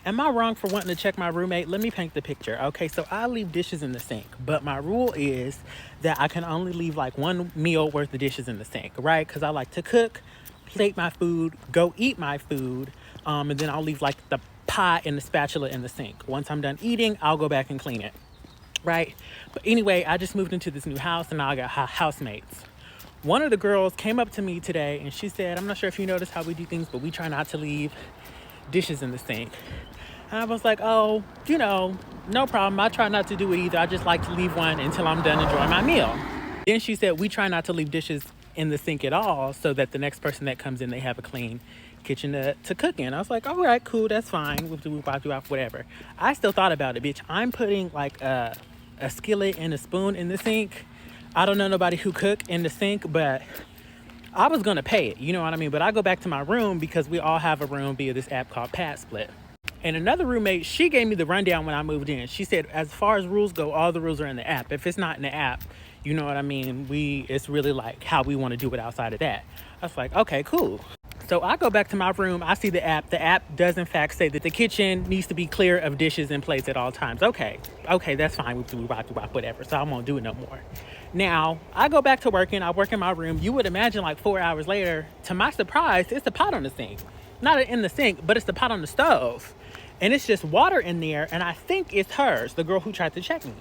Am I wrong for wanting to check my roommate? Let me paint the picture. Okay, so I leave dishes in the sink, but my rule is that I can only leave like one meal worth of dishes in the sink, right? Because I like to cook, plate my food, go eat my food, and then I'll leave like the pot and the spatula in the sink. Once I'm done eating, I'll go back and clean it, right? But anyway, I just moved into this new house and now I got housemates. One of the girls came up to me today and she said, I'm not sure if you notice how we do things, but we try not to leave dishes in the sink. And I was like, oh, no problem. I try not to do it either. I just like to leave one until I'm done enjoying my meal. Then she said, we try not to leave dishes in the sink at all so that the next person that comes in, they have a clean kitchen to cook in. I was like, all right, cool, that's fine. Whatever. I still thought about it, bitch. I'm putting like a skillet and a spoon in the sink. I don't know nobody who cook in the sink, but I was gonna pay it, you know what I mean? But I go back to my room because we all have a room via this app called Pad Split. And another roommate, she gave me the rundown when I moved in. She said, as far as rules go, all the rules are in the app. If it's not in the app, you know what I mean? It's really like how we want to do it outside of that. I was like, okay, cool. So I go back to my room. I see the app. The app does in fact say that the kitchen needs to be clear of dishes and plates at all times. Okay, that's fine. Whatever. So I won't do it no more. Now I go back to working. I work in my room. You would imagine like 4 hours later, to my surprise, it's the pot on the sink. Not in the sink, but it's the pot on the stove. And it's just water in there, and I think it's hers, the girl who tried to check me.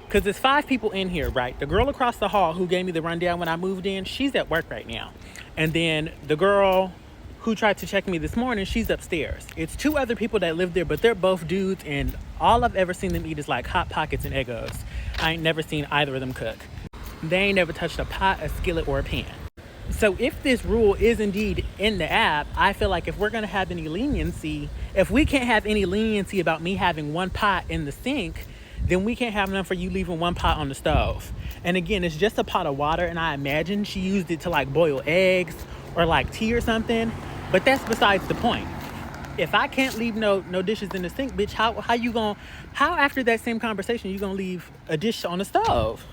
Because there's 5 people in here, right? The girl across the hall who gave me the rundown when I moved in, she's at work right now. And then the girl who tried to check me this morning, she's upstairs. It's 2 other people that live there, but they're both dudes, and all I've ever seen them eat is like Hot Pockets and Eggos. I ain't never seen either of them cook. They ain't never touched a pot, a skillet, or a pan. So if this rule is indeed in the app, I feel like if we're going to have any leniency, if we can't have any leniency about me having one pot in the sink, then we can't have none for you leaving one pot on the stove. And again, it's just a pot of water, and I imagine she used it to like boil eggs or like tea or something, but that's besides the point. If I can't leave no dishes in the sink, bitch, how after that same conversation you gonna leave a dish on the stove?